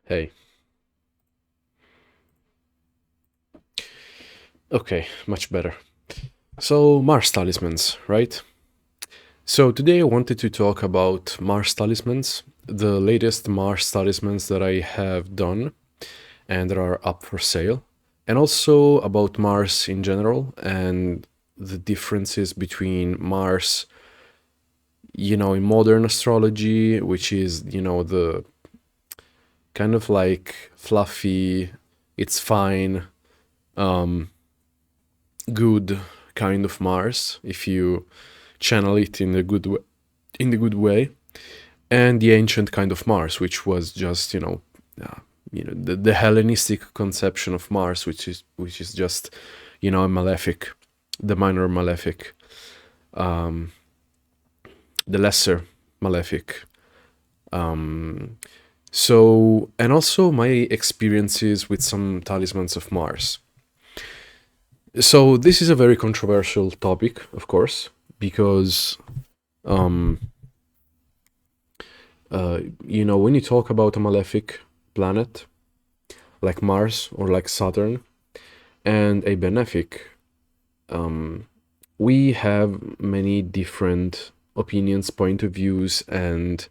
Hey. Okay, much better. So, Mars talismans, right? So, today I wanted to talk about Mars talismans, the latest Mars talismans that I have done and that are up for sale, and also about Mars in general and the differences between Mars, in modern astrology, which is, the kind of like fluffy, it's fine, um, good kind of Mars if you channel it in the good way, and the ancient kind of Mars, which was just the Hellenistic conception of Mars, which is just a malefic, the minor malefic, um, the lesser malefic. So, and also my experiences with some talismans of Mars. So this is a very controversial topic, of course, because um, when you talk about a malefic planet like Mars or like Saturn and a benefic, we have many different opinions, point of views, and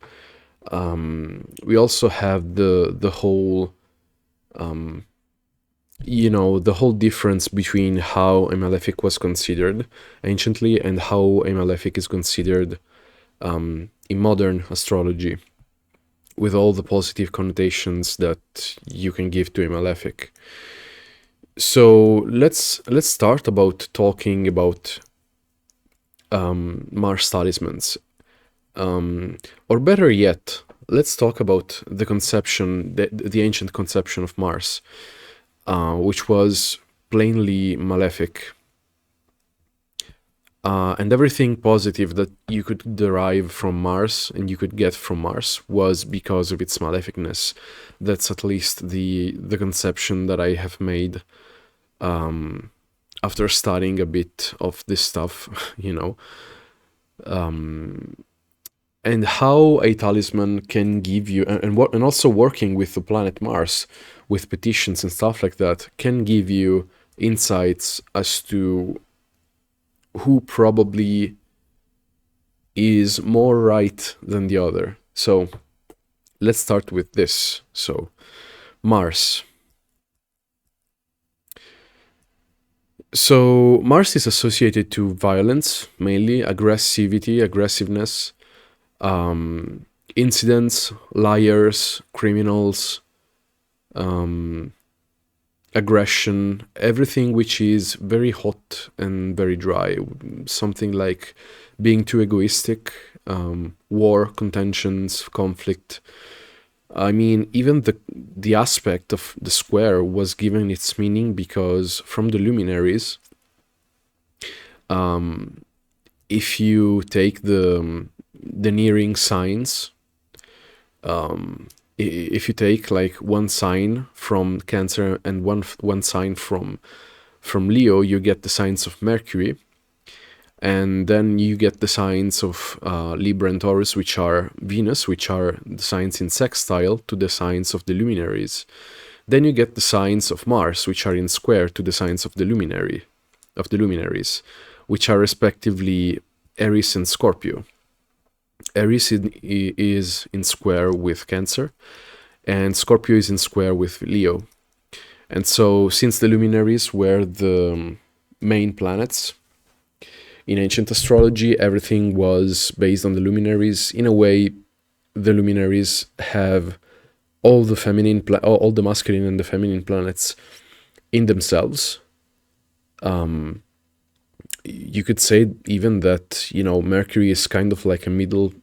we also have the whole the whole difference between how a malefic was considered anciently and how a malefic is considered in modern astrology, with all the positive connotations that you can give to a malefic. So let's start about talking about Mars talismans, or better yet, let's talk about the conception, the ancient conception of Mars, which was plainly malefic. And everything positive that you could derive from Mars and you could get from Mars was because of its maleficness. That's at least the conception that I have made after studying a bit of this stuff, and how a talisman can give you, and also working with the planet Mars, with petitions and stuff like that, can give you insights as to who probably is more right than the other. So let's start with this. So Mars. So Mars is associated to violence, mainly aggressiveness, incidents, liars, criminals, aggression, everything which is very hot and very dry, something like being too egoistic, war, contentions, conflict. I mean, even the aspect of the square was given its meaning because from the luminaries, if you take the nearing signs, if you take like one sign from Cancer and one sign from Leo, you get the signs of Mercury, and then you get the signs of Libra and Taurus, which are Venus, which are the signs in sextile to the signs of the luminaries. Then you get the signs of Mars, which are in square to the signs of the luminaries, which are respectively Aries and Scorpio. Aries is in square with Cancer, and Scorpio is in square with Leo. And so, since the luminaries were the main planets in ancient astrology, everything was based on the luminaries. In a way, the luminaries have all the all the masculine and the feminine planets in themselves. You could say even that Mercury is kind of like a middle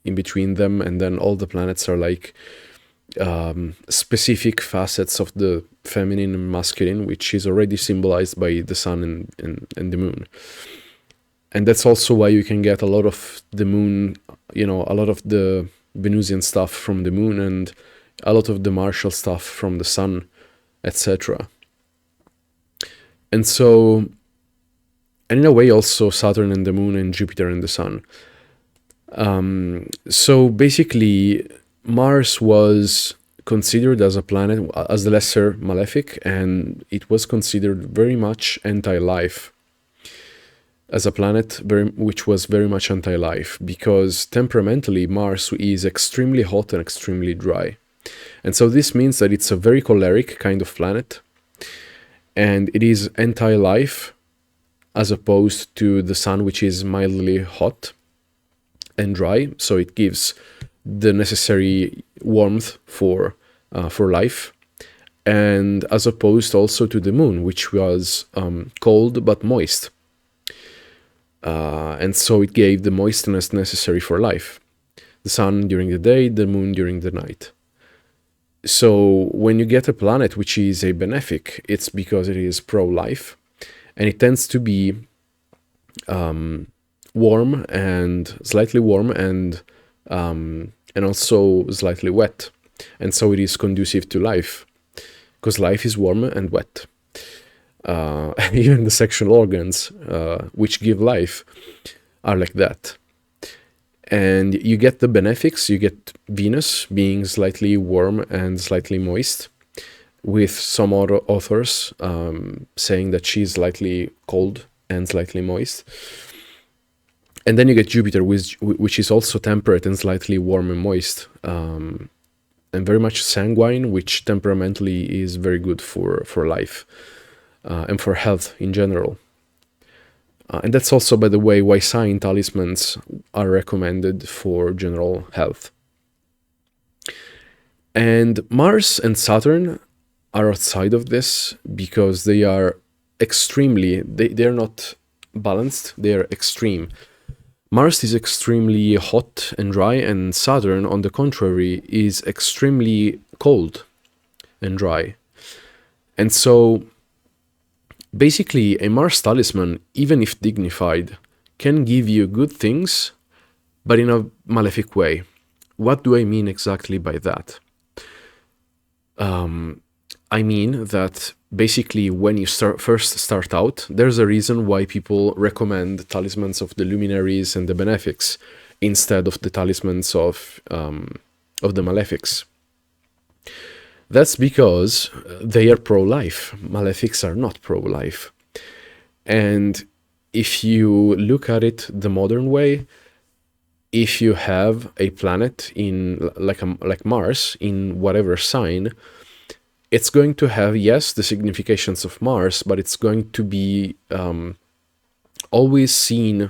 in between them, and then all the planets are like specific facets of the feminine and masculine, which is already symbolized by the sun and the moon. And that's also why you can get a lot of the moon, a lot of the Venusian stuff from the moon and a lot of the martial stuff from the sun, etc. And so, and in a way also Saturn and the moon and Jupiter and the sun. So basically, Mars was considered as a planet, as the lesser malefic, and it was considered very much anti-life as a planet, which was very much anti-life, because temperamentally Mars is extremely hot and extremely dry. And so this means that it's a very choleric kind of planet, and it is anti-life as opposed to the sun, which is mildly hot and dry, so it gives the necessary warmth for life, and as opposed also to the moon, which was cold but moist, and so it gave the moistness necessary for life. The sun during the day, the moon during the night. So when you get a planet which is a benefic, it's because it is pro-life, and it tends to be warm and slightly warm, and also slightly wet, and so it is conducive to life, because life is warm and wet. Even the sexual organs, which give life, are like that. And you get the benefics, you get Venus being slightly warm and slightly moist, with some other authors saying that she's slightly cold and slightly moist. And then you get Jupiter, which is also temperate and slightly warm and moist, and very much sanguine, which temperamentally is very good for life and for health in general. And that's also, by the way, why sign talismans are recommended for general health. And Mars and Saturn are outside of this because they are they're not balanced, they are extreme. Mars is extremely hot and dry, and Saturn, on the contrary, is extremely cold and dry. And so basically, a Mars talisman, even if dignified, can give you good things, but in a malefic way. What do I mean exactly by that? I mean that basically when you first start out, there's a reason why people recommend talismans of the luminaries and the benefics instead of the talismans of the malefics. That's because they are pro-life. Malefics are not pro-life. And if you look at it the modern way, if you have a planet in like Mars in whatever sign, it's going to have, yes, the significations of Mars, but it's going to be always seen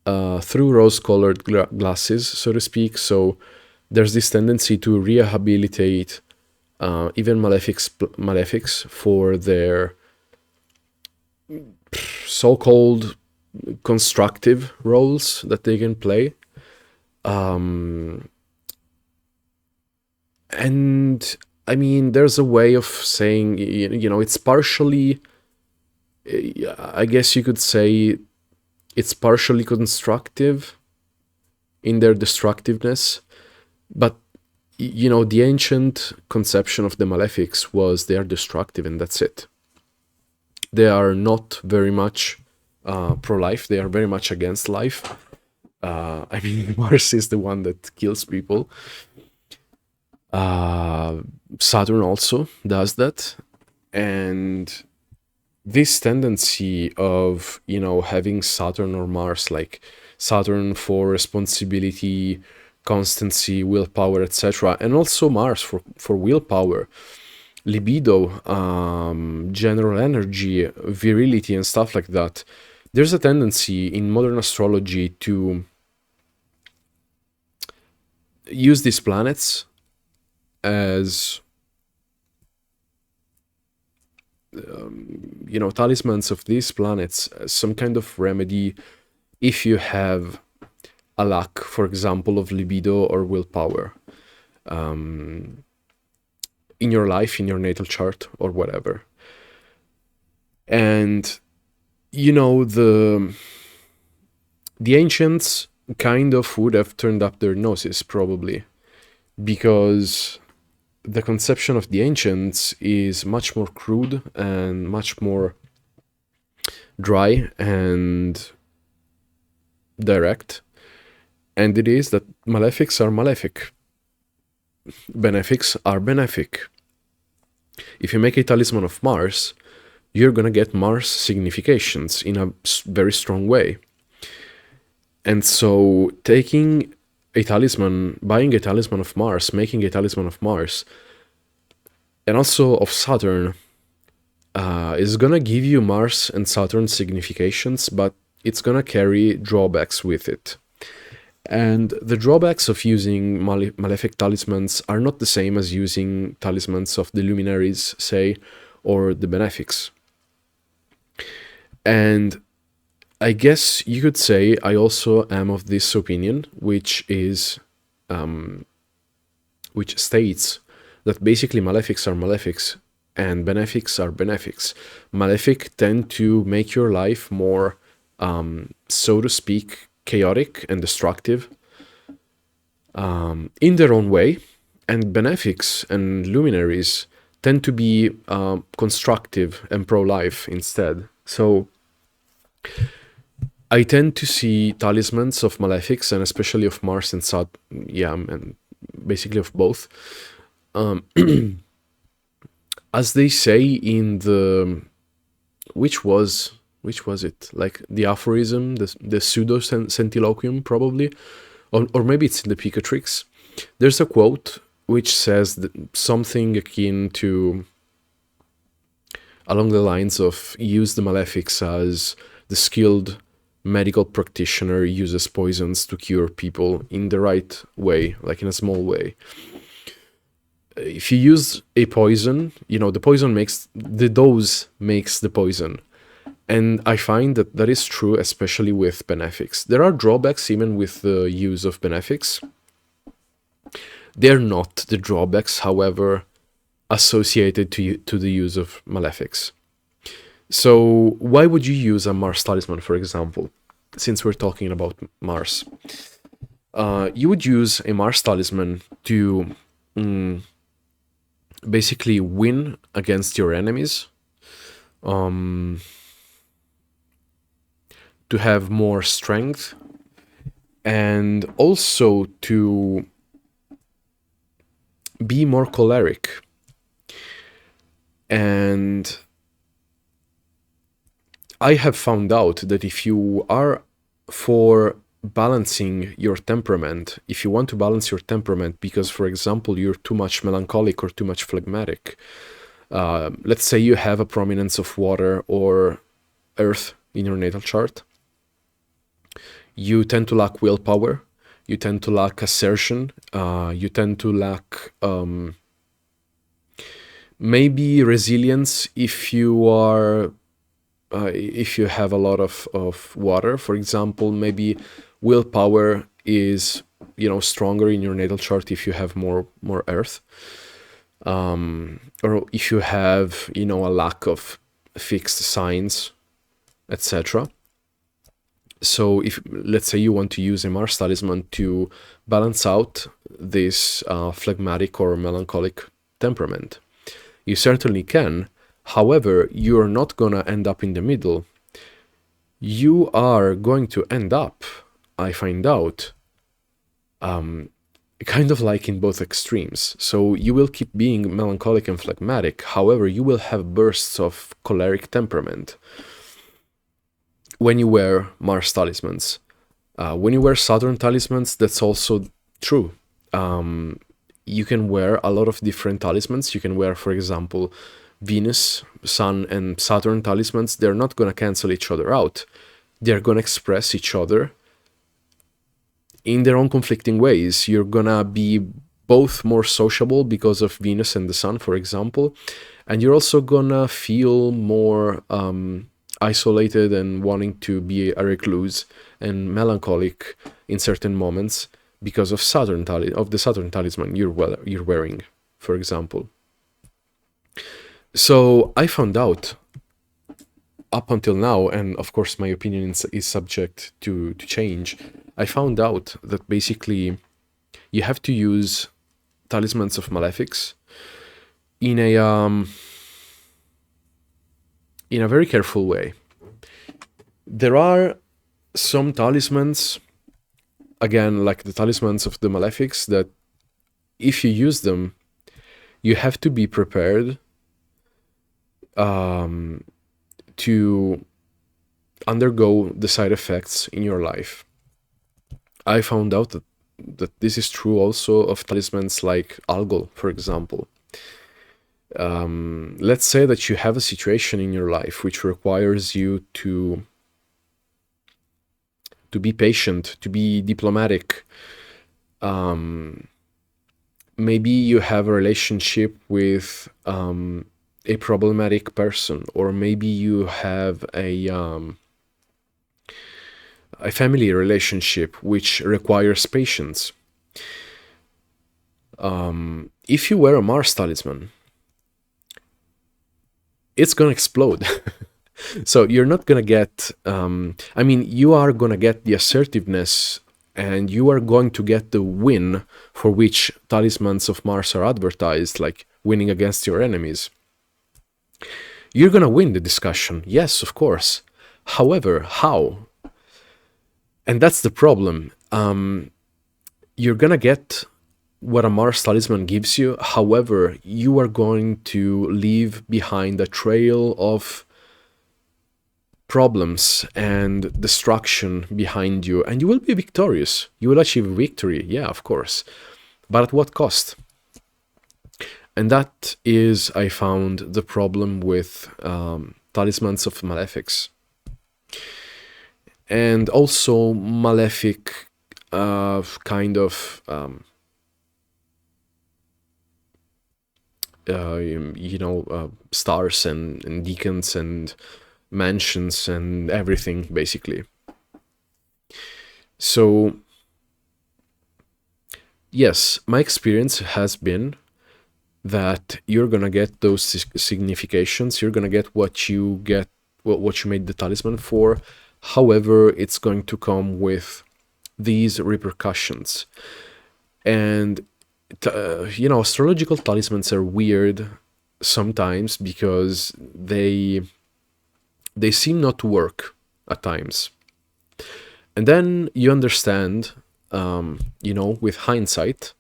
through rose-colored glasses, so to speak. So there's this tendency to rehabilitate even malefics for their so-called constructive roles that they can play. And I mean, there's a way of saying, it's partially, I guess you could say, it's partially constructive in their destructiveness, but the ancient conception of the malefics was they are destructive and that's it. They are not very much pro-life, they are very much against life. I mean, Mars is the one that kills people. Saturn also does that. And this tendency of, having Saturn or Mars, like Saturn for responsibility, constancy, willpower, etc., and also Mars for willpower, libido, general energy, virility, and stuff like that. There's a tendency in modern astrology to use these planets as talismans of these planets as some kind of remedy if you have a lack, for example, of libido or willpower in your life, in your natal chart, or whatever. And the ancients kind of would have turned up their noses, probably, because the conception of the ancients is much more crude and much more dry and direct, and it is that malefics are malefic. benefics are benefic. If you make a talisman of Mars, you're gonna get Mars significations in a very strong way. And so taking a talisman, buying a talisman of Mars, making a talisman of Mars, and also of Saturn, is gonna give you Mars and Saturn significations, but it's gonna carry drawbacks with it. And the drawbacks of using malefic talismans are not the same as using talismans of the luminaries, say, or the benefics. And I guess you could say I also am of this opinion, which is, which states that basically malefics are malefics and benefics are benefics. Malefic tend to make your life more, so to speak, chaotic and destructive in their own way, and benefics and luminaries tend to be constructive and pro-life instead. So I tend to see talismans of malefics, and especially of Mars and Saturn, yeah, and basically of both, as they say in the, which was it, like the aphorism, the pseudo centiloquium probably, or maybe it's in the Picatrix. There's a quote which says that something akin to, along the lines of, use the malefics as the skilled medical practitioner uses poisons to cure people in the right way, like in a small way. If you use a poison, the poison the dose makes the poison. And I find that that is true, especially with benefics. There are drawbacks even with the use of benefics. They're not the drawbacks, however, associated to the use of malefics. So why would you use a Mars talisman, for example, since we're talking about Mars? You would use a Mars talisman to basically win against your enemies, to have more strength, and also to be more choleric. And I have found out that if you are for balancing your temperament, if you want to balance your temperament because, for example, you're too much melancholic or too much phlegmatic, let's say you have a prominence of water or earth in your natal chart, you tend to lack willpower, you tend to lack assertion, you tend to lack maybe resilience if you are if you have a lot of water, for example. Maybe willpower is stronger in your natal chart if you have more earth, or if you have a lack of fixed signs, etc. So if, let's say, you want to use a Mars talisman to balance out this phlegmatic or melancholic temperament, you certainly can. However, you're not gonna end up in the middle. You are going to end up, I find out, kind of like in both extremes. So you will keep being melancholic and phlegmatic. However, you will have bursts of choleric temperament when you wear Mars talismans. When you wear Saturn talismans, that's also true. You can wear a lot of different talismans. You can wear, for example, Venus, Sun, and Saturn talismans. They're not going to cancel each other out. They're going to express each other in their own conflicting ways. You're going to be both more sociable because of Venus and the Sun, for example, and you're also going to feel more isolated and wanting to be a recluse and melancholic in certain moments because of the Saturn talisman you're wearing, for example. So I found out, up until now, and of course my opinion is subject to change, I found out that basically you have to use talismans of malefics in a very careful way. There are some talismans, again, like the talismans of the malefics, that if you use them, you have to be prepared to undergo the side effects in your life. I found out that this is true also of talismans like algal, for example. Let's say that you have a situation in your life which requires you to be patient, to be diplomatic. Maybe you have a relationship with a problematic person, or maybe you have a family relationship which requires patience. If you wear a Mars talisman, it's gonna explode. So you're not gonna get, you are gonna get the assertiveness, and you are going to get the win for which talismans of Mars are advertised, like winning against your enemies. You're gonna win the discussion, yes, of course. However, how? And that's the problem. You're gonna get what a Mars talisman gives you. However, you are going to leave behind a trail of problems and destruction behind you, and you will be victorious. You will achieve victory, yeah, of course. But at what cost? And that is, I found, the problem with talismans of malefics. And also malefic kind of stars and deacons and mansions and everything, basically. So yes, my experience has been that you're gonna get those significations, you're gonna get what you made the talisman for. However, it's going to come with these repercussions. And astrological talismans are weird sometimes because they seem not to work at times. And then you understand, with hindsight,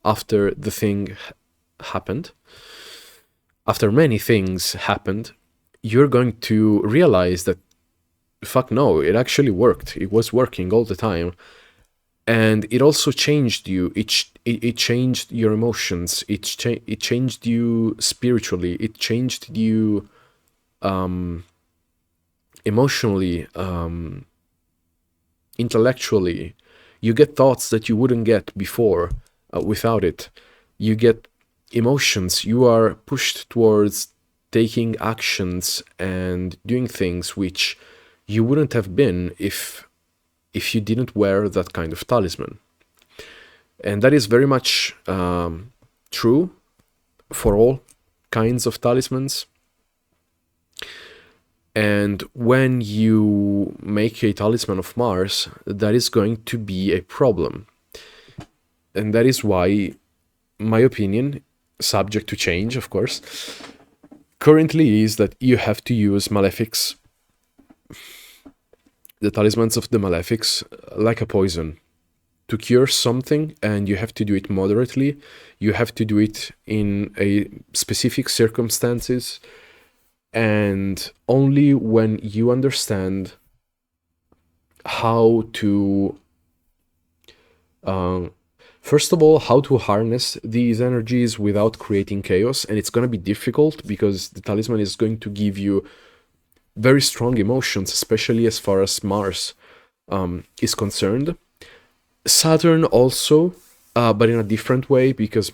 after the thing happened, after many things happened, you're going to realize that, fuck no, it actually worked. It was working all the time. And it also changed you. It changed your emotions. It changed you spiritually. It changed you emotionally, intellectually. You get thoughts that you wouldn't get before without it. You get emotions. You are pushed towards taking actions and doing things which you wouldn't have been if you didn't wear that kind of talisman. And that is very much true for all kinds of talismans. And when you make a talisman of Mars, that is going to be a problem. And that is why my opinion, subject to change, of course, currently is that you have to use malefics, the talismans of the malefics, like a poison to cure something, and you have to do it moderately. You have to do it in a specific circumstances, and only when you understand how to first of all, how to harness these energies without creating chaos. And it's going to be difficult because the talisman is going to give you very strong emotions, especially as far as Mars is concerned. Saturn also, but in a different way, because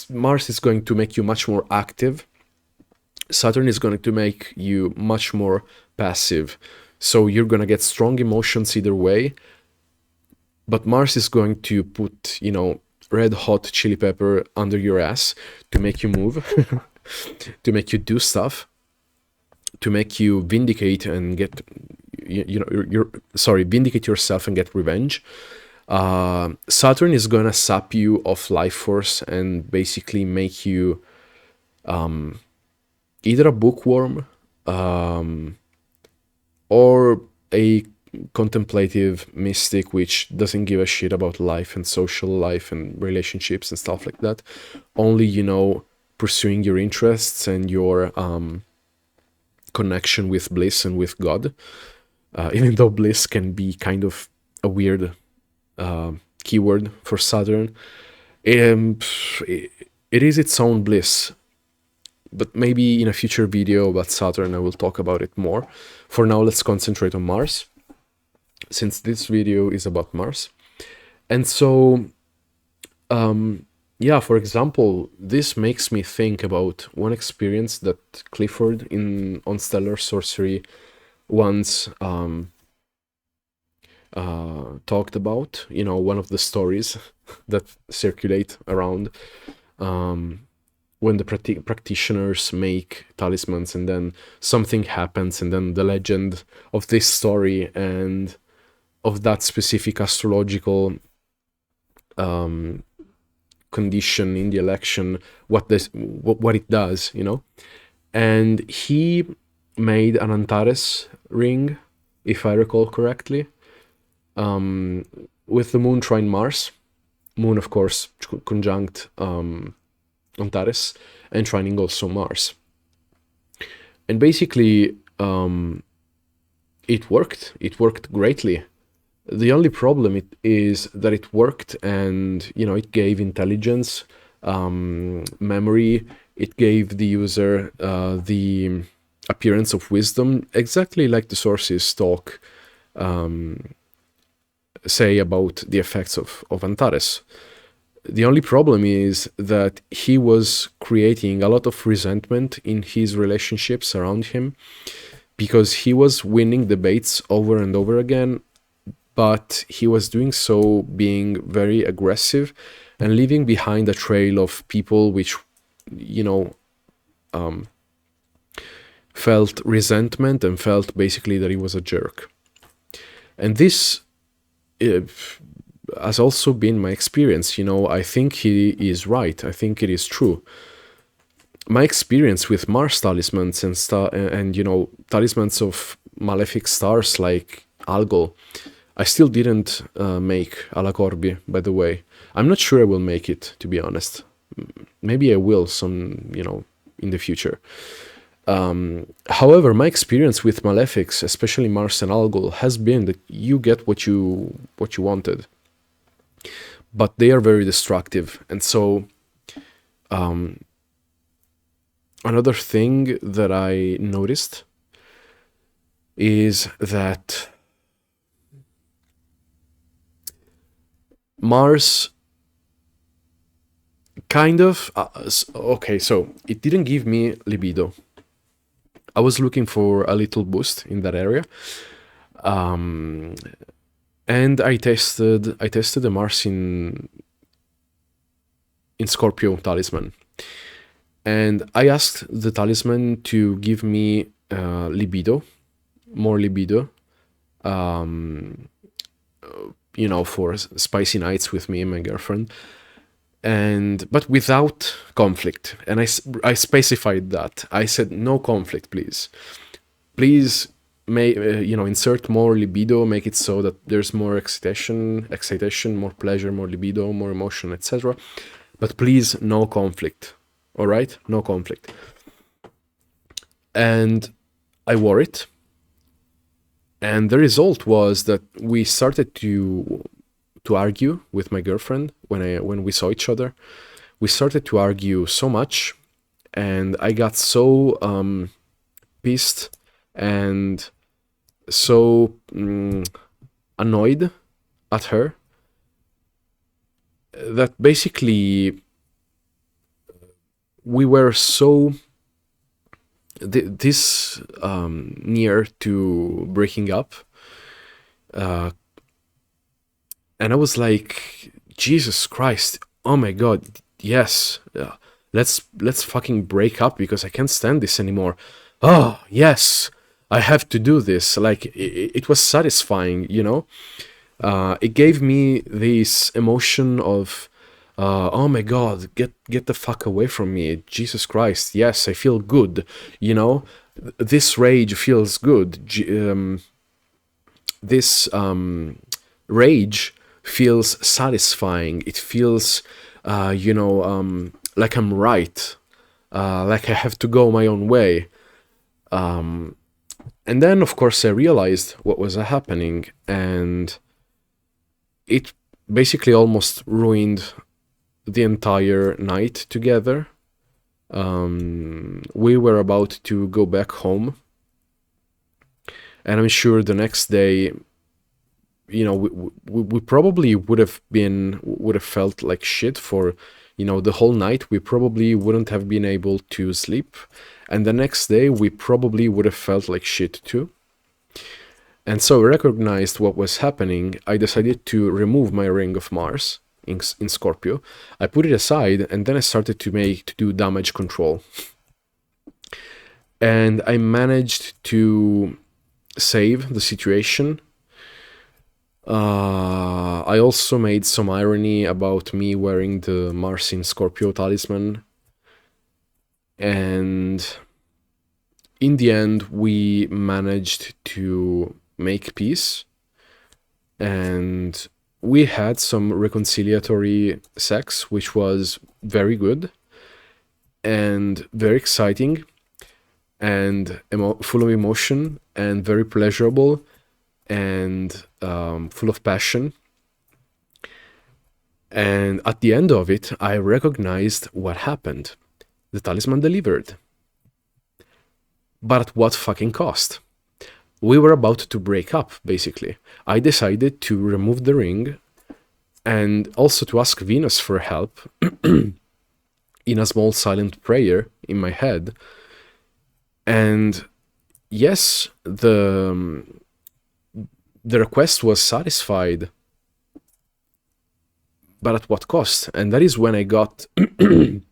Mars is going to make you much more active. Saturn is going to make you much more passive. So you're going to get strong emotions either way. But Mars is going to put, red hot chili pepper under your ass to make you move, to make you do stuff, to make you vindicate and get, vindicate yourself and get revenge. Saturn is gonna sap you of life force and basically make you either a bookworm or a contemplative mystic which doesn't give a shit about life and social life and relationships and stuff like that. Only, you know, pursuing your interests and your connection with bliss and with God. Even though bliss can be kind of a weird keyword for Saturn. It is its own bliss, but maybe in a future video about Saturn I will talk about it more. For now, let's concentrate on Mars, since this video is about Mars. And so, yeah, for example, this makes me think about one experience that Clifford on Stellar Sorcery once talked about. You know, one of the stories that circulate around when the practitioners make talismans and then something happens, and then the legend of this story and of that specific astrological condition in the election, what it does, you know. And he made an Antares ring, if I recall correctly, with the moon trine Mars. Moon, of course, conjunct Antares, and trining also Mars. And basically, it worked. It worked greatly. The only problem is that it worked, and, you know, it gave intelligence, memory. It gave the user the appearance of wisdom, exactly like the sources talk, say about the effects of Antares. The only problem is that he was creating a lot of resentment in his relationships around him, because he was winning debates over and over again, but he was doing so being very aggressive and leaving behind a trail of people which, you know, felt resentment and felt basically that he was a jerk. And this has also been my experience. You know, I think he is right. I think it is true. My experience with Mars talismans and you know, talismans of malefic stars like Algol, I still didn't make Alla Corbi, by the way. I'm not sure I will make it, to be honest. Maybe I will some, you know, in the future. However, my experience with malefics, especially Mars and Algol, has been that you get what you wanted, but they are very destructive. And so, another thing that I noticed is that Mars kind of okay, so it didn't give me libido. I was looking for a little boost in that area, and I tested the Mars in Scorpio talisman, and I asked the talisman to give me libido, more libido, you know, for spicy nights with me and my girlfriend, but without conflict. And I specified that. I said, no conflict, please. Please, you know, insert more libido, make it so that there's more excitation, more pleasure, more libido, more emotion, etc. But please, no conflict. All right? No conflict. And I wore it. And the result was that we started to argue with my girlfriend when we saw each other. We started to argue so much, and I got so pissed and so annoyed at her that basically we were so this near to breaking up, and I was like, Jesus Christ, oh my God, yes, let's fucking break up, because I can't stand this anymore. Oh yes, I have to do this. Like, it was satisfying, you know. It gave me this emotion of oh my God, get the fuck away from me, Jesus Christ. Yes, I feel good, you know. This rage feels good. this rage feels satisfying. It feels, like I'm right, like I have to go my own way. And then, of course, I realized what was happening, and it basically almost ruined the entire night together. We were about to go back home, and I'm sure the next day, we probably would have felt like shit for, the whole night. We probably wouldn't have been able to sleep, and the next day we probably would have felt like shit too. And so I recognized what was happening. I decided to remove my ring of Mars in Scorpio. I put it aside, and then I started to do damage control. And I managed to save the situation. I also made some irony about me wearing the Mars in Scorpio talisman. And in the end, we managed to make peace. And we had some reconciliatory sex, which was very good and very exciting and full of emotion and very pleasurable and full of passion. And at the end of it, I recognized what happened. The talisman delivered. But at what fucking cost? We were about to break up, basically. I decided to remove the ring and also to ask Venus for help in a small silent prayer in my head. And yes, the request was satisfied, but at what cost? And that is when I got the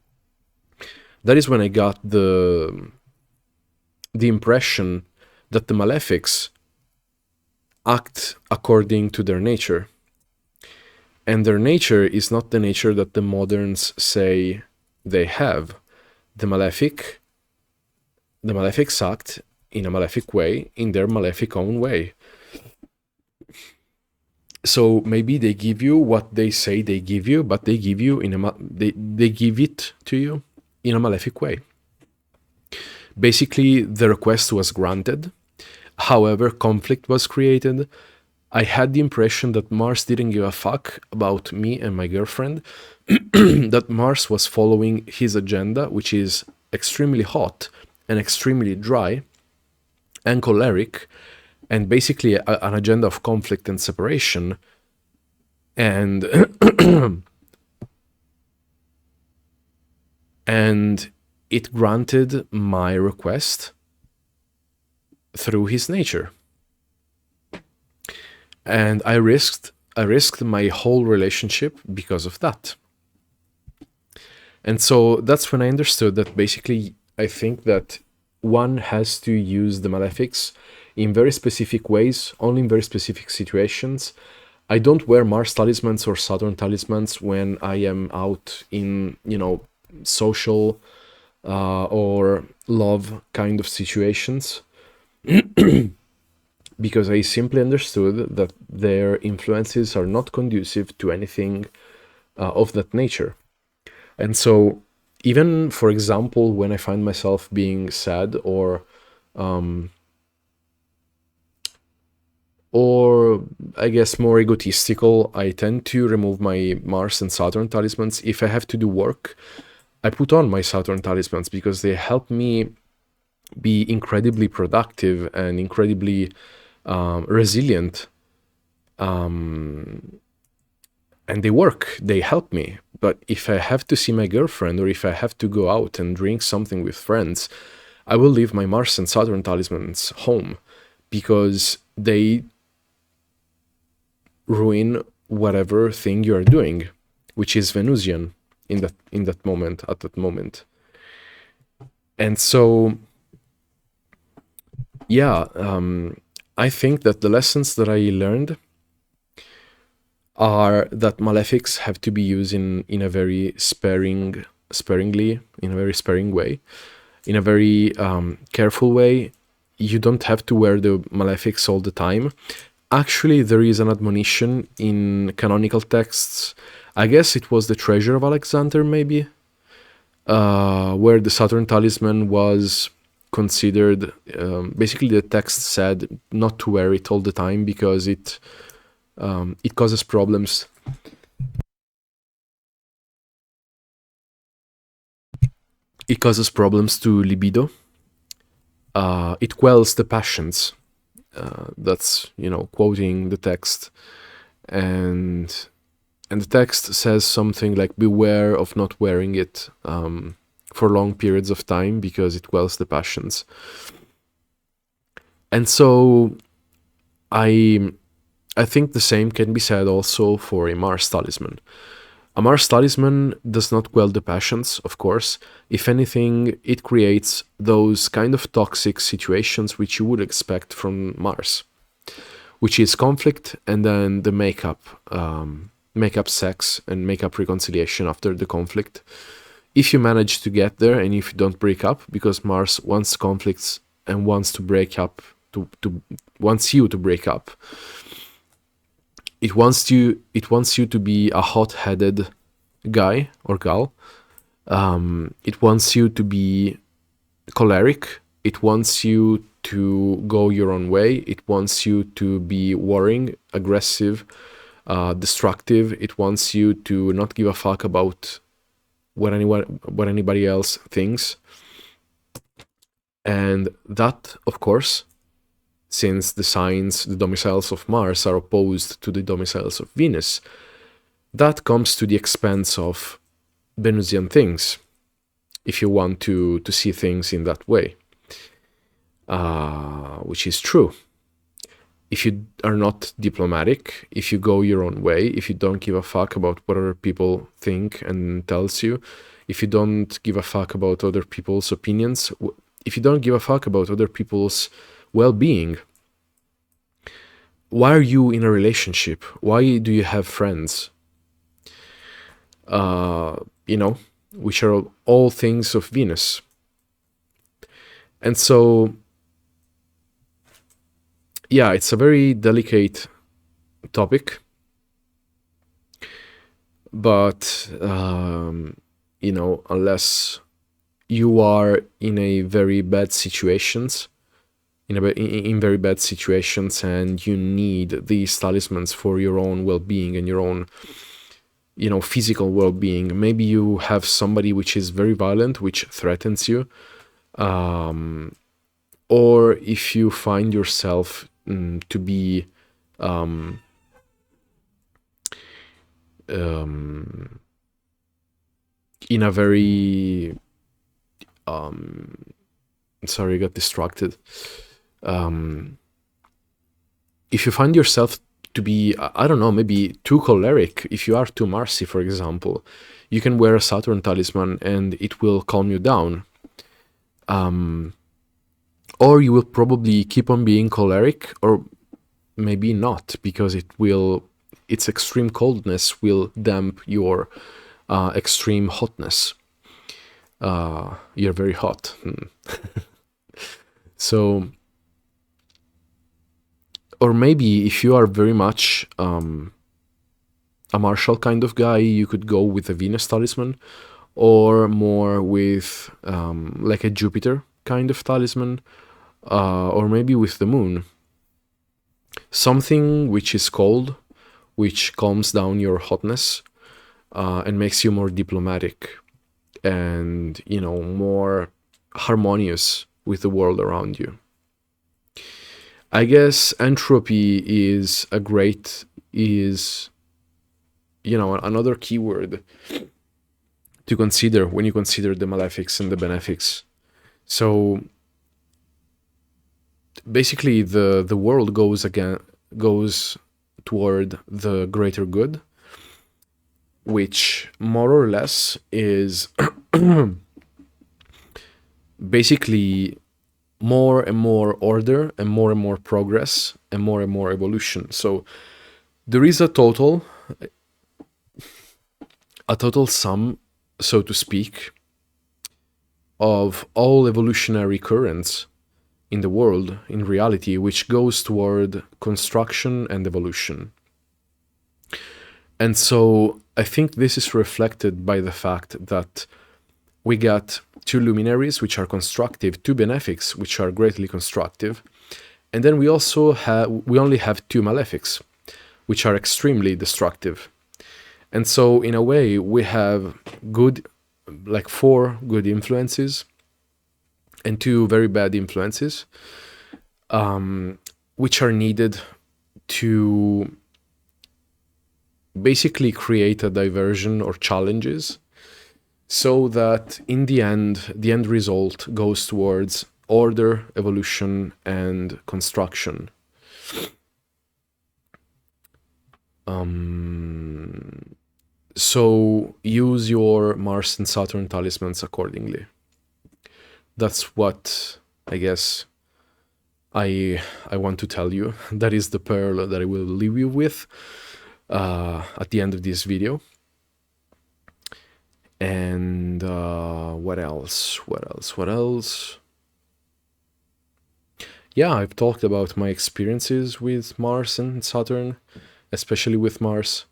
impression that the malefics act according to their nature. And their nature is not the nature that the moderns say they have. The malefics act in a malefic way, in their malefic own way. So maybe they give you what they say they give you, but they give you they give it to you in a malefic way. Basically, the request was granted. However, conflict was created. I had the impression that Mars didn't give a fuck about me and my girlfriend, that Mars was following his agenda, which is extremely hot and extremely dry and choleric, and basically an agenda of conflict and separation. And and it granted my request through his nature. And I risked my whole relationship because of that. And so that's when I understood that basically I think that one has to use the malefics in very specific ways, only in very specific situations. I don't wear Mars talismans or Saturn talismans when I am out in, social or love kind of situations. Because I simply understood that their influences are not conducive to anything of that nature. And so even, for example, when I find myself being sad or I guess more egotistical, I tend to remove my Mars and Saturn talismans. If I have to do work, I put on my Saturn talismans because they help me be incredibly productive and incredibly resilient, and they work, they help me. But if I have to see my girlfriend or if I have to go out and drink something with friends, I will leave my Mars and Saturn talismans home because they ruin whatever thing you are doing, which is Venusian at that moment. And so yeah, I think that the lessons that I learned are that malefics have to be used in a very sparingly, in a very sparing way, in a very careful way. You don't have to wear the malefics all the time. Actually, there is an admonition in canonical texts. I guess it was the Treasure of Alexander, maybe, where the Saturn talisman was considered. Basically, the text said not to wear it all the time because it causes problems. It causes problems to libido. It quells the passions. That's quoting the text, and the text says something like, beware of not wearing it for long periods of time because it quells the passions. And so I think the same can be said also for a Mars talisman. A Mars talisman does not quell the passions, of course. If anything, it creates those kind of toxic situations which you would expect from Mars, which is conflict and then the make-up sex and make-up reconciliation after the conflict. If you manage to get there and if you don't break up, because Mars wants conflicts and wants to break up, wants you to break up. It wants you to be a hot-headed guy or gal. It wants you to be choleric. It wants you to go your own way. It wants you to be worrying, aggressive, destructive. It wants you to not give a fuck about what anybody else thinks. And that, of course, since the domiciles of Mars are opposed to the domiciles of Venus, that comes to the expense of Venusian things, if you want to see things in that way, which is true. If you are not diplomatic, if you go your own way, if you don't give a fuck about what other people think and tells you, if you don't give a fuck about other people's opinions, if you don't give a fuck about other people's well-being, why are you in a relationship? Why do you have friends? Which are all things of Venus. And so, yeah, it's a very delicate topic. But, unless you are in a very bad situations, in very bad situations, and you need these talismans for your own well-being and your own, physical well-being. Maybe you have somebody which is very violent, which threatens you, or if you find yourself to be in a very sorry, I got distracted. If you find yourself to be, I don't know, maybe too choleric, if you are too Marsy, for example, you can wear a Saturn talisman and it will calm you down. Or you will probably keep on being choleric, or maybe not, because its extreme coldness will damp your extreme hotness. You're very hot. So, or maybe if you are very much a martial kind of guy, you could go with a Venus talisman, or more with like a Jupiter kind of talisman, or maybe with the moon. Something which is cold, which calms down your hotness and makes you more diplomatic and, more harmonious with the world around you. I guess entropy is another keyword to consider when you consider the malefics and the benefics. So basically the world goes toward the greater good, which more or less is basically more and more order and more progress and more evolution. So there is a total sum, so to speak, of all evolutionary currents in the world, in reality, which goes toward construction and evolution. And so I think this is reflected by the fact that we got two luminaries, which are constructive, two benefics, which are greatly constructive, and then we only have two malefics, which are extremely destructive. And so in a way, we have like 4 good influences and 2 very bad influences, which are needed to basically create a diversion or challenges, so that in the end result goes towards order, evolution, and construction. So use your Mars and Saturn talismans accordingly. That's what I guess I want to tell you. That is the pearl that I will leave you with at the end of this video. And what else? Yeah, I've talked about my experiences with Mars and Saturn, especially with Mars.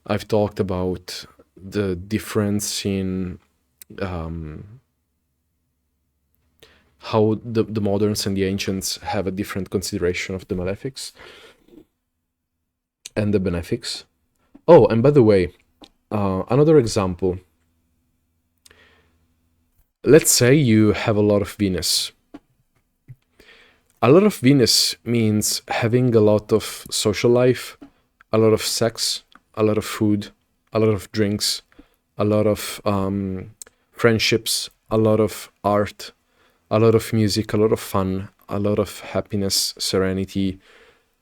I've talked about the difference in how the moderns and the ancients have a different consideration of the malefics and the benefics. Oh, and by the way, another example. Let's say you have a lot of Venus. A lot of Venus means having a lot of social life, a lot of sex, a lot of food, a lot of drinks, a lot of friendships, a lot of art, a lot of music, a lot of fun, a lot of happiness, serenity,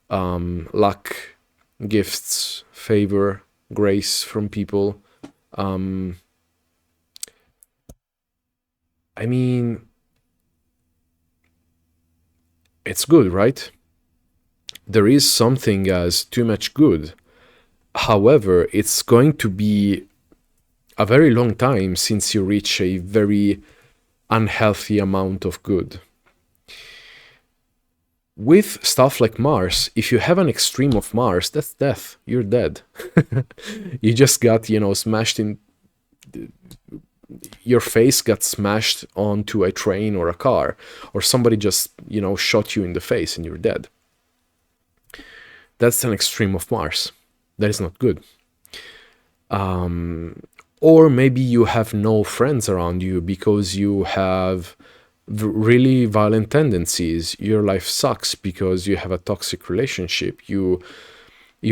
luck, gifts, favor, grace from people. I mean, it's good, right? There is something as too much good. However, it's going to be a very long time since you reach a very unhealthy amount of good. With stuff like Mars, if you have an extreme of Mars, that's death. You're dead. You just got, smashed in... Your face got smashed onto a train or a car, or somebody just, shot you in the face and you're dead. That's an extreme of Mars. That is not good. Or maybe you have no friends around you because you have really violent tendencies. Your life sucks because you have a toxic relationship. You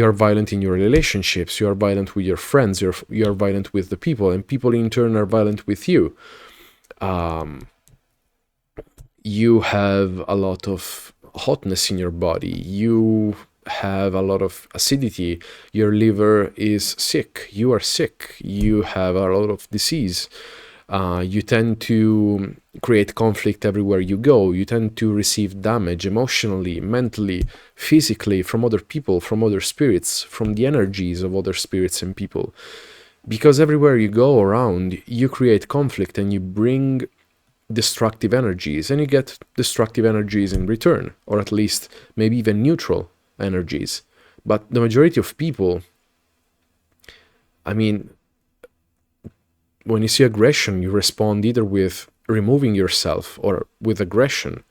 are violent in your relationships. You are violent with your friends. You are violent with the people, and people in turn are violent with you. You have a lot of hotness in your body. You have a lot of acidity. Your liver is sick. You are sick. You have a lot of disease. You tend to create conflict everywhere you go. You tend to receive damage emotionally, mentally, physically from other people, from other spirits, from the energies of other spirits and people. Because everywhere you go around, you create conflict and you bring destructive energies, and you get destructive energies in return, or at least maybe even neutral energies. But the majority of people, I mean, when you see aggression, you respond either with removing yourself or with aggression.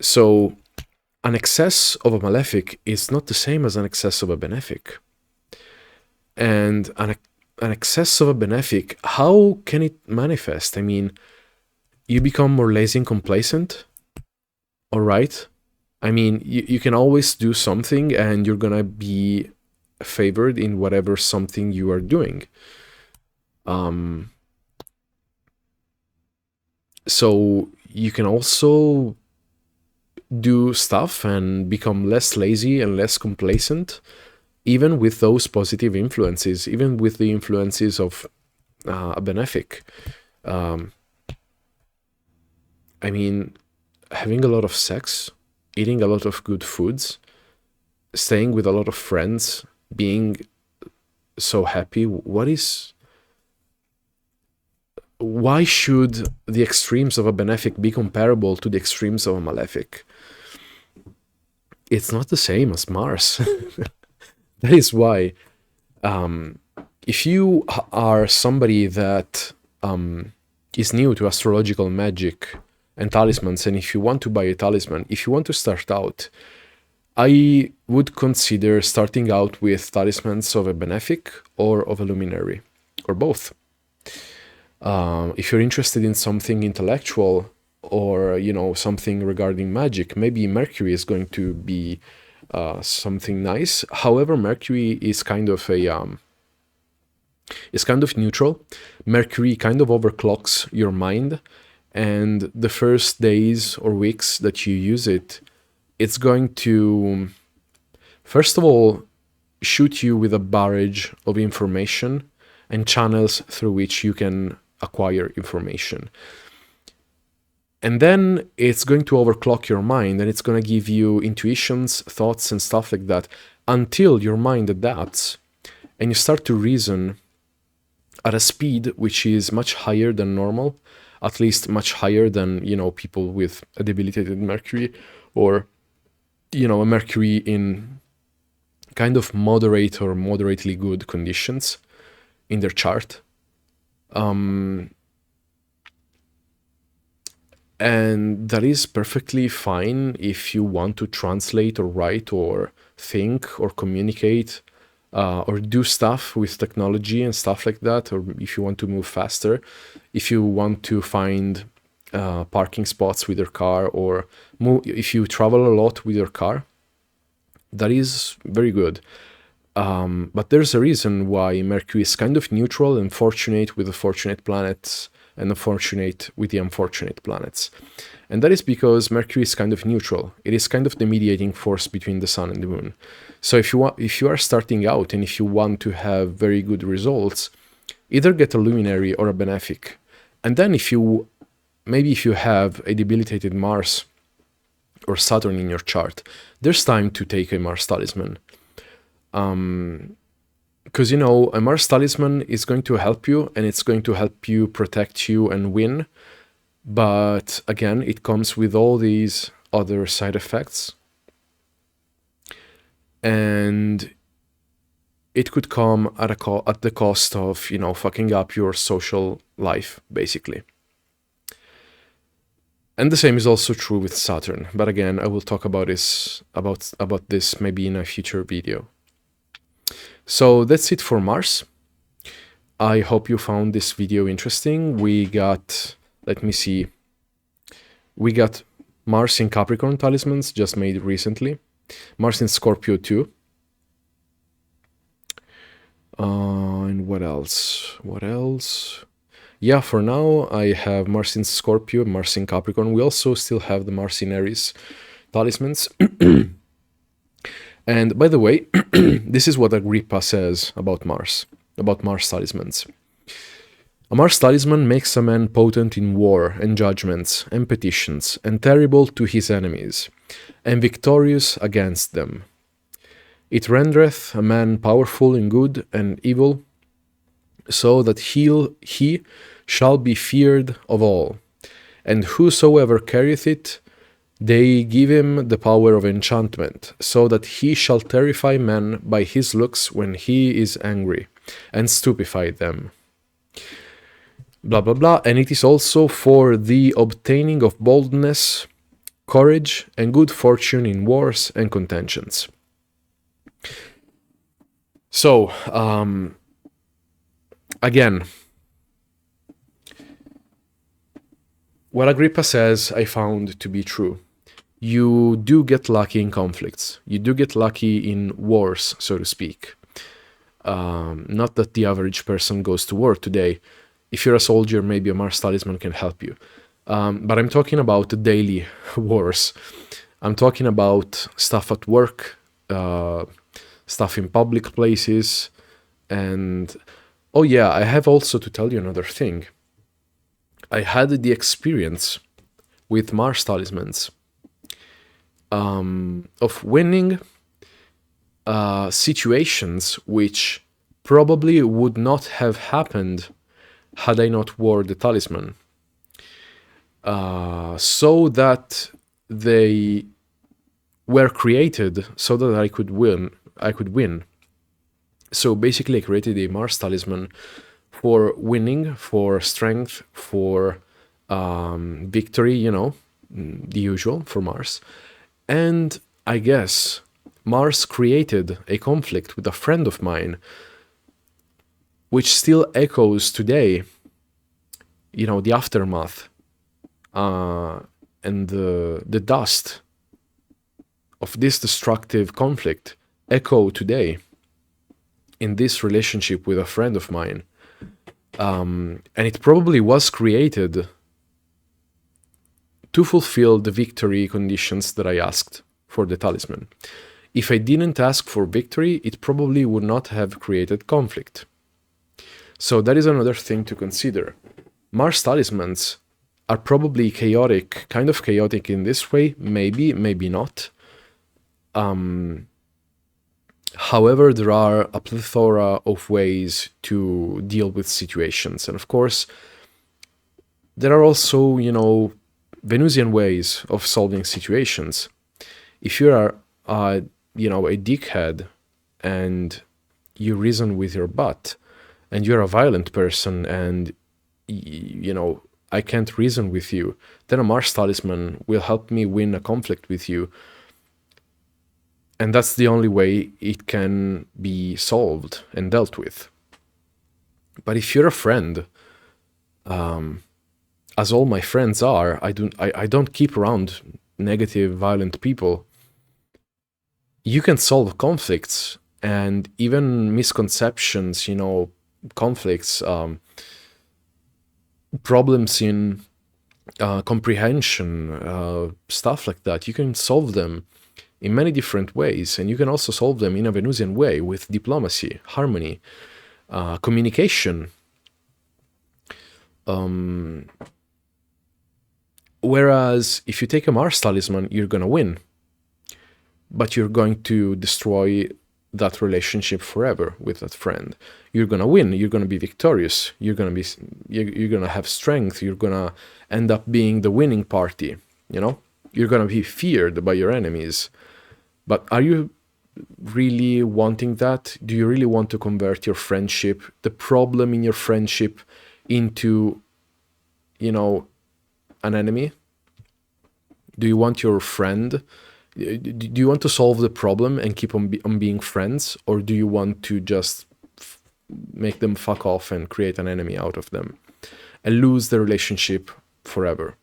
So an excess of a malefic is not the same as an excess of a benefic. And an excess of a benefic, how can it manifest? I mean, you become more lazy and complacent, all right? I mean, you can always do something and you're gonna be favored in whatever something you are doing. So you can also do stuff and become less lazy and less complacent, even with those positive influences, even with the influences of a benefic. I mean, having a lot of sex, eating a lot of good foods, staying with a lot of friends, being so happy, what is why should the extremes of a benefic be comparable to the extremes of a malefic? It's not the same as Mars. That is why, if you are somebody that is new to astrological magic and talismans, and if you want to buy a talisman, if you want to start out, I would consider starting out with talismans of a benefic or of a luminary, or both. If you're interested in something intellectual or, you know, something regarding magic, maybe Mercury is going to be something nice. However, Mercury is kind of neutral. Mercury kind of overclocks your mind, and the first days or weeks that you use it, it's going to, first of all, shoot you with a barrage of information and channels through which you can acquire information. And then it's going to overclock your mind, and it's going to give you intuitions, thoughts, and stuff like that, until your mind adapts and you start to reason at a speed which is much higher than normal, at least much higher than, you know, people with a debilitated Mercury, or, you know, a Mercury in kind of moderate or moderately good conditions in their chart. And that is perfectly fine if you want to translate or write or think or communicate or do stuff with technology and stuff like that, or if you want to move faster, if you want to find parking spots with your car, or if you travel a lot with your car, that is very good. But there's a reason why Mercury is kind of neutral and fortunate with the fortunate planets and unfortunate with the unfortunate planets. And that is because Mercury is kind of neutral. It is kind of the mediating force between the sun and the moon. So if you are starting out and if you want to have very good results, either get a luminary or a benefic. And then if you have a debilitated Mars or Saturn in your chart, there's time to take a Mars talisman. Because, you know, a Mars talisman is going to help you, and it's going to help you protect you and win. But again, it comes with all these other side effects. And it could come at the cost of, you know, fucking up your social life, basically. And the same is also true with Saturn. But again, I will talk about this maybe in a future video. So that's it for Mars. I hope you found this video interesting. We got, let me see, we got Mars in Capricorn talismans just made recently, Mars in Scorpio too. And what else? Yeah, for now I have Mars in Scorpio, Mars in Capricorn. We also still have the Mars in Aries talismans. And by the way, this is what Agrippa says about Mars talismans. A Mars talisman makes a man potent in war and judgments and petitions, and terrible to his enemies, and victorious against them. It rendereth a man powerful in good and evil, so that he shall be feared of all. And whosoever carrieth it, they give him the power of enchantment, so that he shall terrify men by his looks when he is angry, and stupefy them. Blah blah blah. And it is also for the obtaining of boldness, courage, and good fortune in wars and contentions. So, again, what Agrippa says I found to be true. You do get lucky in conflicts. You do get lucky in wars, so to speak. Not that the average person goes to war today. If you're a soldier, maybe a Mars talisman can help you. But I'm talking about the daily wars. I'm talking about stuff at work, stuff in public places, and oh yeah, I have also to tell you another thing. I had the experience with Mars talismans of winning situations which probably would not have happened had I not wore the talisman, so that they were created so that I could win. So basically, I created a Mars talisman for winning, for strength, for victory, the usual for Mars. And I guess Mars created a conflict with a friend of mine, which still echoes today, the aftermath and the dust of this destructive conflict echo today in this relationship with a friend of mine. And it probably was created to fulfill the victory conditions that I asked for the talisman. If I didn't ask for victory, it probably would not have created conflict. So that is another thing to consider. Mars talismans are probably chaotic, kind of chaotic in this way, maybe not. However, there are a plethora of ways to deal with situations. And of course, there are also, Venusian ways of solving situations. If you are, a dickhead and you reason with your butt, and you're a violent person and, I can't reason with you, then a Mars talisman will help me win a conflict with you. And that's the only way it can be solved and dealt with. But if you're a friend, as all my friends are, I don't keep around negative, violent people. You can solve conflicts and even misconceptions, conflicts, problems in comprehension, stuff like that. You can solve them in many different ways, and you can also solve them in a Venusian way with diplomacy, harmony, communication. Whereas if you take a Mars talisman, you're gonna win, but you're going to destroy that relationship forever with that friend. You're gonna win, you're gonna be victorious, you're gonna have strength, you're gonna end up being the winning party, you're gonna be feared by your enemies. But are you really wanting that? Do you really want to convert your friendship, the problem in your friendship, into, an enemy? Do you want your friend? Do you want to solve the problem and keep on being friends? Or do you want to just make them fuck off and create an enemy out of them and lose the relationship forever?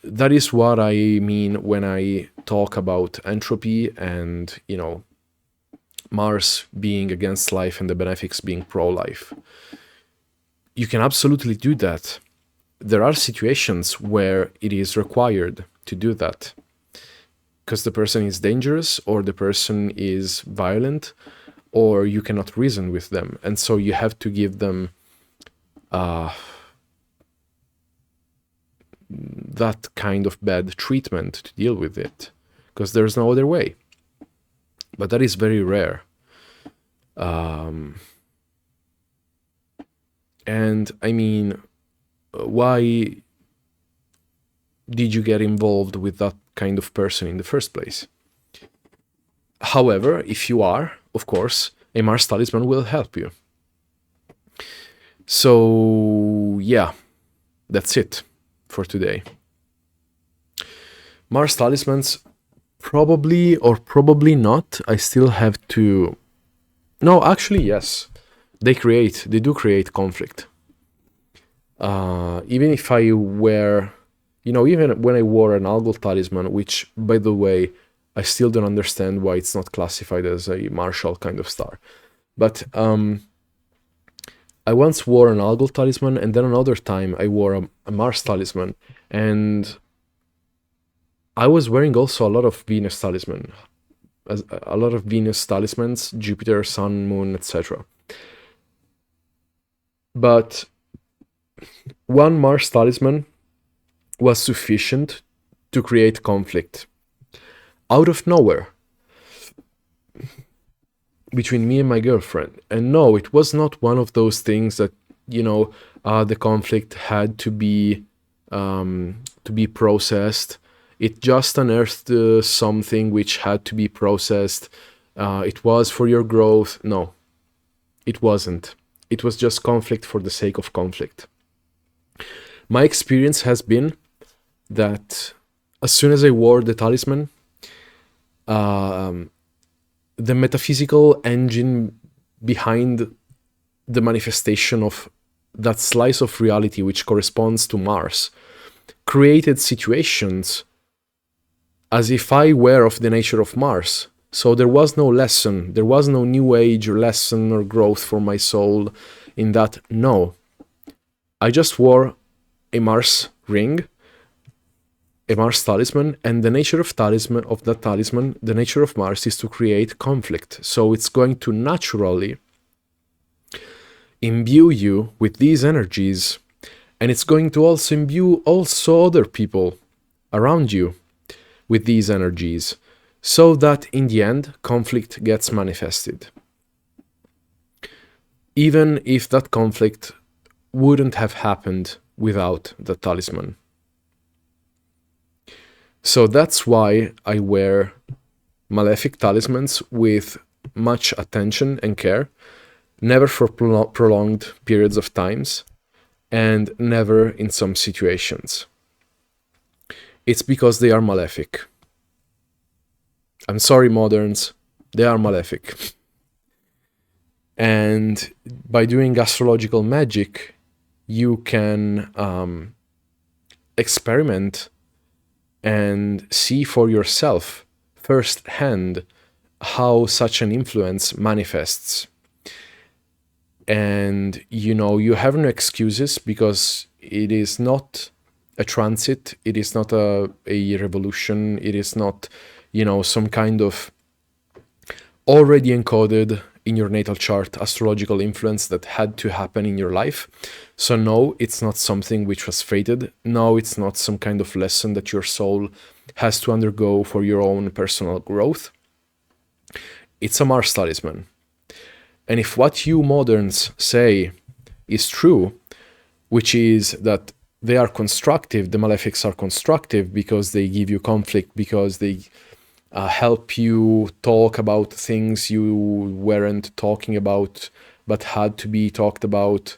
That is what I mean when I talk about entropy and, Mars being against life and the malefics being pro-life. You can absolutely do that. There are situations where it is required to do that because the person is dangerous or the person is violent or you cannot reason with them. And so you have to give them that kind of bad treatment to deal with it, because there's no other way. But that is very rare. And I mean, why did you get involved with that kind of person in the first place? However, if you are, of course, a Mars talisman will help you. So yeah, that's it for today. Mars talismans, probably or probably not. I still have to... No, actually, yes. They do create conflict. Even if I wear... even when I wore an algal talisman, which, by the way, I still don't understand why it's not classified as a martial kind of star. But I once wore an algal talisman, and then another time I wore a Mars talisman, and I was wearing also a lot of Venus talisman, a lot of Venus talismans, Jupiter, Sun, Moon, etc. But one Mars talisman was sufficient to create conflict out of nowhere. between me and my girlfriend. And no, it was not one of those things that, you know, the conflict had to be processed. It just unearthed something which had to be processed. It was for your growth. No, it wasn't. It was just conflict for the sake of conflict. My experience has been that as soon as I wore the talisman, the metaphysical engine behind the manifestation of that slice of reality which corresponds to Mars created situations as if I were of the nature of Mars. So there was no lesson, there was no new age or lesson or growth for my soul in that. No, I just wore a Mars ring, a Mars talisman, and the nature of that talisman, the nature of Mars is to create conflict. So it's going to naturally imbue you with these energies, and it's going to also imbue also other people around you with these energies, so that in the end conflict gets manifested, even if that conflict wouldn't have happened without the talisman. So that's why I wear malefic talismans with much attention and care, never for prolonged periods of times, and never in some situations. It's because they are malefic. I'm sorry, moderns, they are malefic. And by doing astrological magic, you can experiment and see for yourself firsthand how such an influence manifests. And you have no excuses, because it is not a transit, it is not a revolution, it is not some kind of already encoded in your natal chart astrological influence that had to happen in your life. So no, it's not something which was fated. No, it's not some kind of lesson that your soul has to undergo for your own personal growth. It's a Mars talisman. And if what you moderns say is true, which is that they are constructive, the malefics are constructive because they give you conflict, because they help you talk about things you weren't talking about but had to be talked about,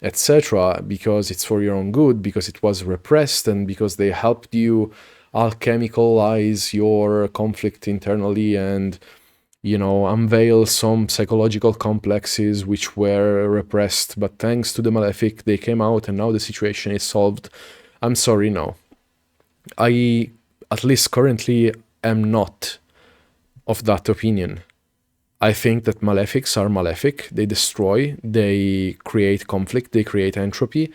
etc., because it's for your own good, because it was repressed, and because they helped you alchemicalize your conflict internally and unveil some psychological complexes which were repressed, but thanks to the malefic they came out and now the situation is solved. I'm sorry, no. I, at least currently, am not of that opinion. I think that malefics are malefic. They destroy, they create conflict, they create entropy,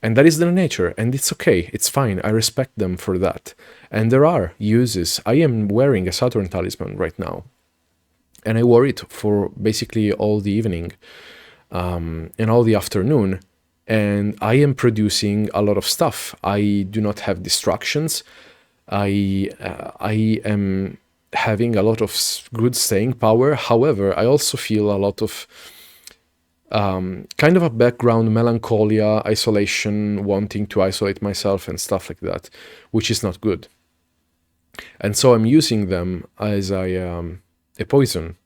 and that is their nature, and it's okay, it's fine, I respect them for that. And there are uses. I am wearing a Saturn talisman right now, and I wore it for basically all the evening and all the afternoon, and I am producing a lot of stuff. I do not have distractions. I am having a lot of good staying power. However, I also feel a lot of kind of a background melancholia, isolation, wanting to isolate myself and stuff like that, which is not good. And so I'm using them as a poison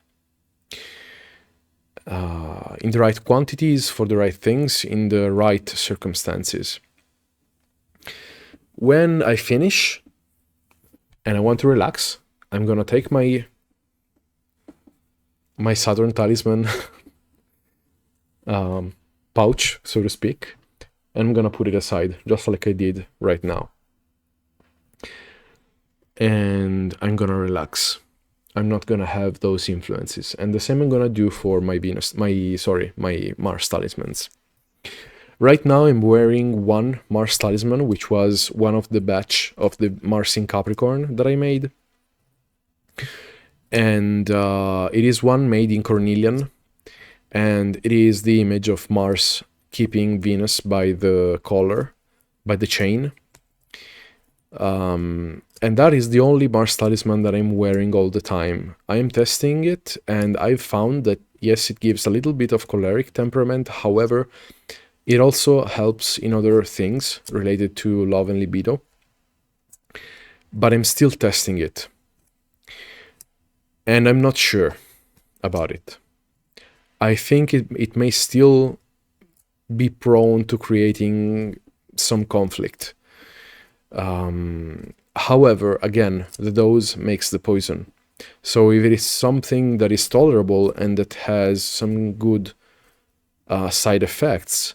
in the right quantities, for the right things, in the right circumstances. When I finish and I want to relax, I'm gonna take my Saturn talisman pouch, so to speak, and I'm gonna put it aside, just like I did right now. And I'm gonna relax. I'm not gonna have those influences. And the same I'm gonna do for my Mars talismans. Right now I'm wearing one Mars talisman, which was one of the batch of the Mars in Capricorn that I made. And it is one made in cornelian, and it is the image of Mars keeping Venus by the collar, by the chain. And that is the only Mars talisman that I'm wearing all the time. I am testing it, and I've found that yes, it gives a little bit of choleric temperament. However, it also helps in other things related to love and libido. But I'm still testing it. And I'm not sure about it. I think it may still be prone to creating some conflict. However, again, the dose makes the poison. So if it is something that is tolerable and that has some good side effects,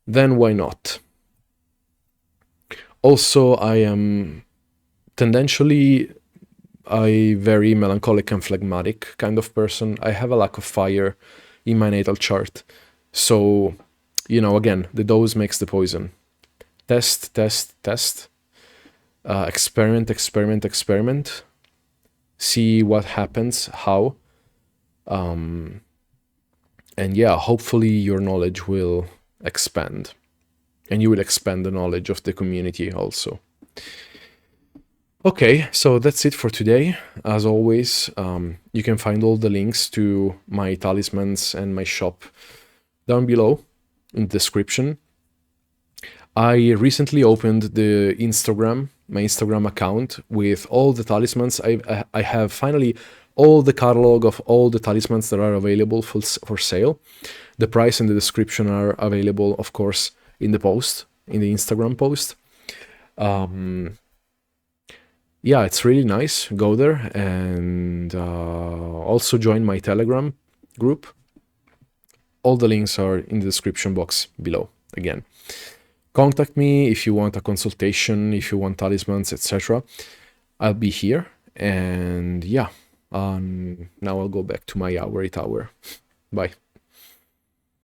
then why not? Also, I am tendentially a very melancholic and phlegmatic kind of person. I have a lack of fire in my natal chart. So, you know, again, the dose makes the poison. Test, test, test. Experiment, experiment, experiment. See what happens, how. And yeah, hopefully your knowledge will expand. And you will expand the knowledge of the community also. Okay, so that's it for today. As always, you can find all the links to my talismans and my shop down below in the description. I recently opened my Instagram account with all the talismans. I have finally all the catalog of all the talismans that are available for sale. The price and the description are available, of course, in the post, in the Instagram post. Yeah, it's really nice. Go there and also join my Telegram group. All the links are in the description box below again. Contact me if you want a consultation, if you want talismans, etc. I'll be here. And yeah, now I'll go back to my Ivory Tower. Bye.